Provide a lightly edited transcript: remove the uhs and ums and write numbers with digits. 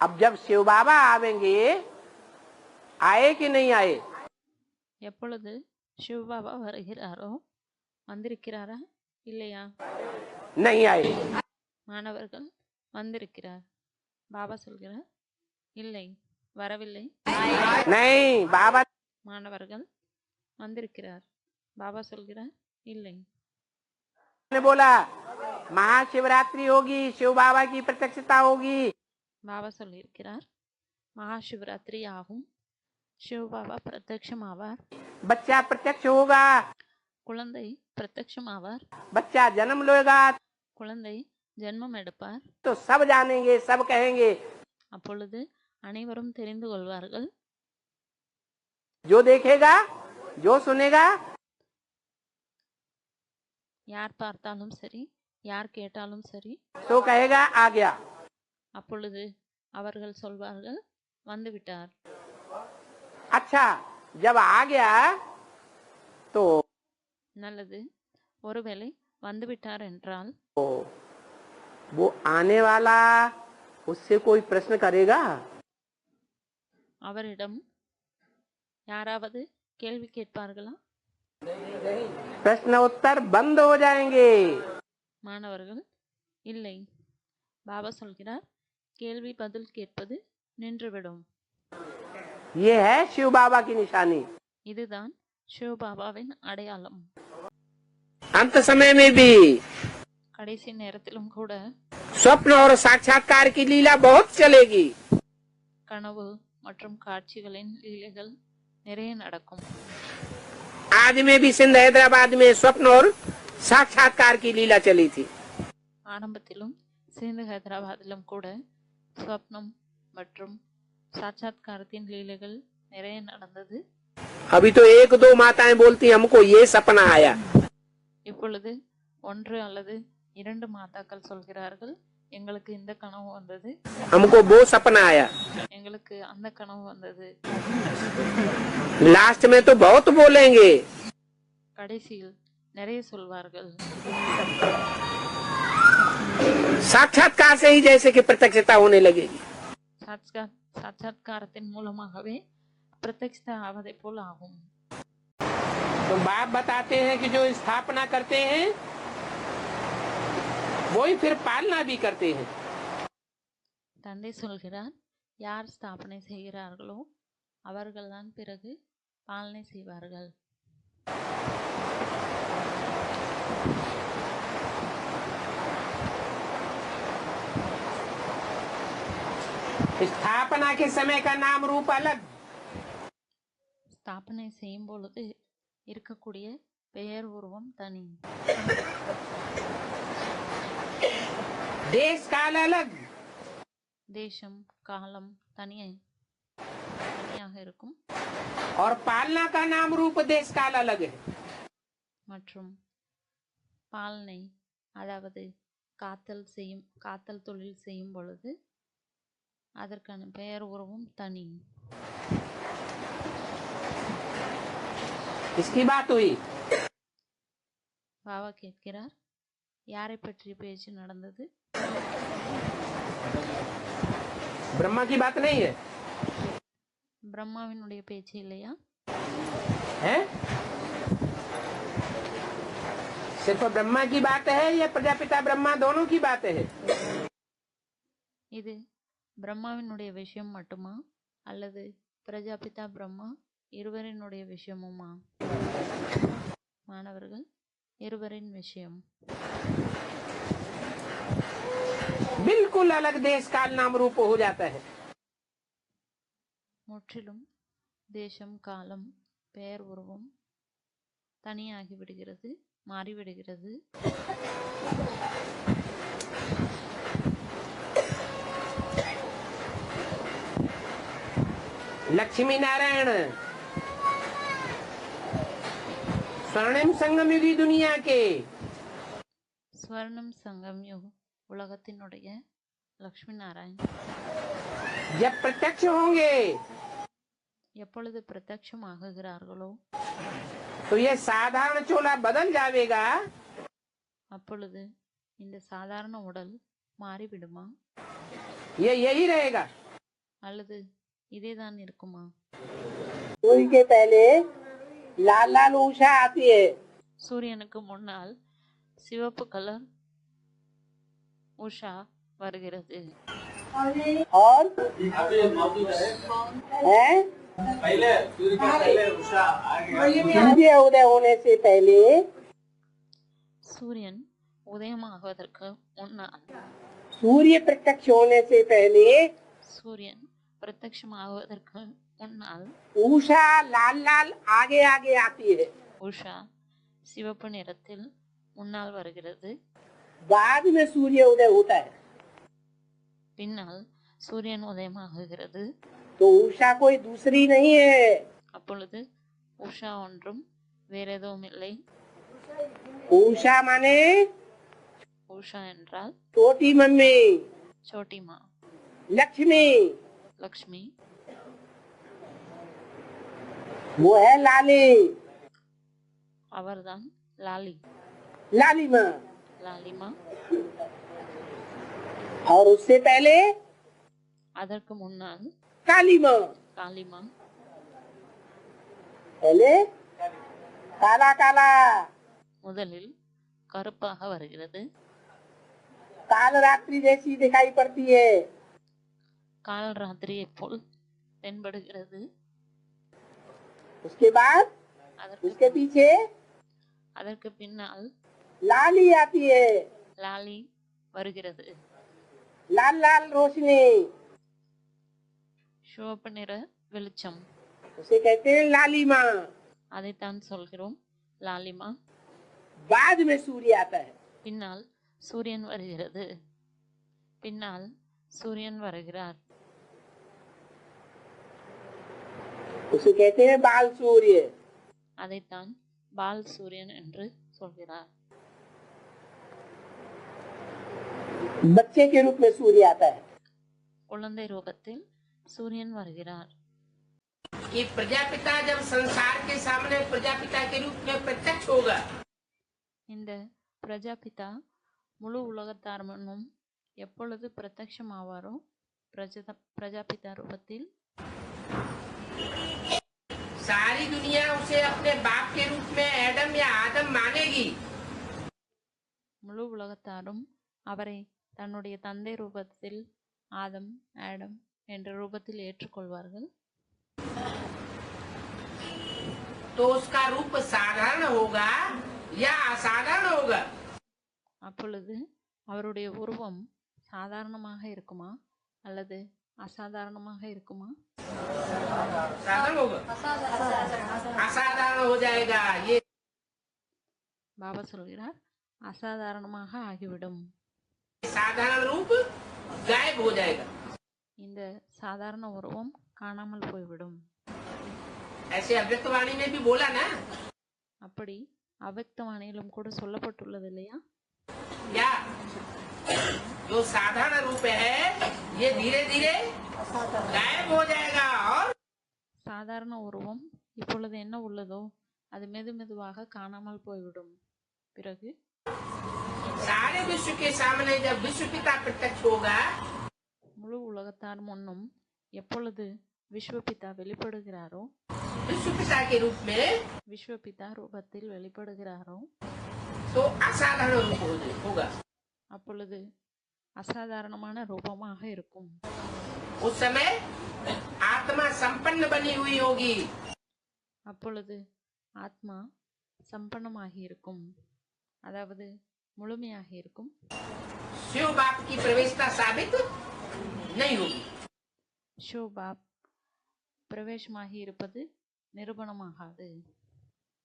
अब जब शिव बाबा आवेंगे, आए कि नहीं आए? எப்பொழுது சிவபாபா வருகிறாரோ வந்திருக்கிறாரா இல்லையா? नहीं आए. மாணவர்கள் வந்திருக்கிறார். பாபா சொல்கிறார் இல்லை, வரவில்லை. नहीं, बाबा மாணவர்கள் வந்திருக்கிறார். பாபா சொல்கிறார் இல்லை. ने बोला महाशिवरात्रि होगी, शिव बाबा की प्रत्यक्षता होगी. பாபா சொல்லியிருக்கிறார் மகா சிவராத்திரி ஆகும், சிவபாபா பிரத்யக்ஷம் ஆவார், बच्चा प्रत्यक्ष होगा, குழந்தை பிரத்யக்ஷம் ஆவார், बच्चा जन्म लेगा, குழந்தை ஜென்மம் எடுப்பார். तो सब जानेंगे, सब कहेंगे. அப்பொழுது அனைவரும் தெரிந்து கொள்வார்கள். जो देखेगा, जो सुनेगा, யார் பார்த்தாலும் சரி, யார் கேட்டாலும் சரி, तो कहेगा आ गया. அப்பொழுது அவர்கள் சொல்வார்கள் வந்துவிட்டார். अच्छा, जब आ गया तो நல்லது. ஒருவேளை வந்துவிட்டார் என்றால் वो आने वाला उससे कोई प्रश्न करेगा? அவரிடம் யாராவது கேள்வி கேட்பார்களா? प्रश्न उत्तर बंद हो जाएंगे. மாணவர்கள் இல்லை. பாபா சொல்கிறார் கேள்வி பதில் கேட்பது நின்றுவிடும். ये है शिव बाबा की निशानी. இதுதான் சிவபாபாவின் அடையாளம். अंत समय में भी கடைசி நேரத்திலும் கூட स्वप्न और साक्षात्कार की लीला बहुत चलेगी. கனவு மற்றும் காட்சிகளின் லீலைகள் நிறைய நடக்கும். आज में भी सिंध हैदराबाद में स्वप्न और साक्षात्कार की लीला चली थी. ஆரம்பத்திலும் சிந்து ஹைதராபாத்திலும் கூட ஸ்வப்னம் மற்றும் சாட்சாத்காரத்தின் லீலைகள் நிறைய நடந்தது. अभी तो एक दो माताएं बोलती हमको ये सपना आया. இப்பொழுது ஒன்று அல்லது இரண்டு மாதாக்கள் சொல்கிறார்கள் எங்களுக்கு இந்த கனவு வந்தது, हमको वो सपना आया. எங்களுக்கு அந்த கனவு வந்தது. लास्ट में तो बहुत बोलेंगे. கடைசியில் நிறைய சொல்வார்கள். साक्षात्कार से ही जैसे कि प्रत्यक्षता होने लगेगी. சாட்சாத்காரத்தின் மூலமாகவே பிரத்யக்ஷ ஆவதை போல் ஆகும். तो बाप बताते हैं कि जो स्थापना करते हैं वही फिर पालना भी करते हैं. தந்தை சொல்கிறார் யார் ஸ்தாபனை செய்கிறார்களோ அவர்கள்தான் பிறகு பாலனை செய்வார்கள். स्थापना के समय का नाम रूप अलग. ஸ்தாபனை செய்யும் பொழுது இருக்கக்கூடிய பெயர் உருவம் தனி. देश काल अलग. தேசம் காலம் தனியாக இருக்கும். और पालना का नाम रूप देश काल अलग है. மற்றும் பாலனை அதாவது காத்தல் தொழில் செய்யும் பொழுது அதற்கான பெயர் உருவம் தனி. इसकी बात हुई. பாபா கேட்கிறார் யாரை பற்றிய பேச்சு நடந்தது? ब्रह्मा की बात नहीं है. பிரம்மாவினுடைய பேச்சு இல்லையா? है? सिर्फ ब्रह्मा की बात है या प्रजापिता ब्रह्मा दोनों की बात है? இது பிரம்மாவினுடைய விஷயம் மட்டுமா அல்லது பிரஜாபிதா பிரம்மா இருவரினுடைய விஷயமுமா? மாணவர்கள் இருவரின் விஷயம். बिल्कुल अलग देश काल नाम रूप हो जाता है. முற்றிலும் தேசம் காலம் பெயர் உருவம் தனியாகி விடுகிறது, மாறிவிடுகிறது. लक्ष्मी नारायण स्वर्णिम संगम युगी दुनिया के ஸ்வர்ணம் சங்கம் யுக் உலகத்தினுடைய லக்ஷ்மி நாராயண் जब प्रत्यक्ष होंगे எப்பொழுது பிரத்யக்ஷம் ஆகுகிறார்களோ तो ये साधारण चोला बदल जाएगा. அப்பொழுது இந்த சாதாரண உடல் மாறிவிடுமா? ये यही रहेगा. அல்லது இதேதான் இருக்குமா? सूर्य के पहले लाल लाल उषा आती है சூரியனுக்கு முன்னால் சிவப்பு கலர் உஷா வருகிறது. और है पहले सूर्य के पहले उषा आ गया। सूर्य उदय होने से पहले சூரியன் உதயமாகுவதற்கு முன்னால், सूर्य प्रत्यक्ष होने से पहले சூரியன் பிரத்யட்சமாகுவதற்கு முன்னால் उषा लाल लाल आगे आगे आती है. உஷா சிவப்பு நிறத்தில் முன்னால் வருகிறது. बाद में सूर्य उदय होता है பின்னால் சூரியன் உதயமாகுகிறது. तो उषा कोई दूसरी नहीं है. அப்பொழுது உஷா ஒன்றும் வேற எதுவும் இல்லை. उषा माने உஷா என்றால் छोटी मम्मी, சோட்டிமா, लक्ष्मी, லக்ஷ்மி, वो है लाली, அவர்தான் லாலி, लाली माँ. லாலிமா. और उससे पहले அதற்கு முன்னால் काली माँ. காளிமா, पहले काला काला, முதலில் கருப்பாக வருகிறது. काल रात्रि जैसी दिखाई पड़ती है. கால் ராத்திரியை போல் தென்படுகிறது. उसके बाद அதற்கு उसके पीछे அதற்கு பின்னால் लाली आती है, லாலி வருகிறது. लाल लाल रोशनी, சிவப்பு நிற வெளிச்சம், उसे कहते हैं लाली माँ. அதைத்தான் சொல்கிறோம் லாலிமா. बाद में सूर्य आता है. பின்னால் சூரியன் வருகிறது. பின்னால் சூரியன் வருகிறார். उसे कहते हैं बाल सूर्य. அதைத்தான் பால் சூரியன் என்று சொல்கிறார். बच्चे के रूप में सूर्य आता है. குழந்தை ரூபத்தில் சூரியன் வருகிறார். कि प्रजापिता जब संसार के सामने प्रजापिता के रूप में प्रत्यक्ष होगा, இந்த பிரஜாபிதா முழு உலகத்தார் முன்னும் எப்பொழுது பிரத்யட்சமாவாரோ பிரஜாபிதா ரூபத்தில் सारी दुनिया उसे अपने बाप के रूप में एडम या आदम मानेगी. முழு உலகத்தாரும் அவரை தன்னுடைய தந்தை ரூபத்தில் ஆதம், ஆடம் என்ற ரூபத்தில் ஏற்றுக்கொள்வார்கள். तो उसका रूप साधारण होगा या असाधारण होगा? அப்பொழுது அவருடைய உருவம் சாதாரணமாக இருக்குமா அல்லது அசாதாரணமாக இருக்குமா? साधारण होगा, असाधारण हो जाएगा. ये பாபா சொல்கிறார், அசாதாரணமாக ஆகிவிடும். साधारण रूप गायब हो जाएगा. இந்த சாதாரண உருவம் காணாமல் போய்விடும். ऐसे अव्यक्त वाणी में भी बोला ना, அப்படி அவ்வக்தவாணியிலும் கூட சொல்லப்பட்டுள்ளது இல்லையா? या जो साधारण रूप है ये धीरे धीरे गायब हो जाएगा. और சாதாரண உருவம் இப்பொழுது என்ன உள்ளதோ அது மெது மெதுவாக காணாமல் போய்விடும். பிறகு सारे विश्व के सामने जब विश्व पिता प्रत्यक्ष होगा, முழு உலகத்தார் முன்னும் எப்பொழுது விஸ்வபிதா வெளிப்படுகிறாரோ, विश्व पिता के रूप में, விஸ்வபிதா ரூபத்தில் வெளிப்படுகிறாரோ, तो असाधारण रूप होगा. அப்பொழுது அசாதாரணமான ரூபமாக இருக்கும். उस समय आत्मा संपन्न बनी हुई होगी. அப்பொழுது ஆத்மா சம்பன்னமாகி இருக்கும், அதாவது முழுமையாக இருக்கும். शिव बाप की प्रवेशता साबित नहीं होगी. ஷோபாப் பிரவேசமாகி இருப்பது நிரூபணமாகாது.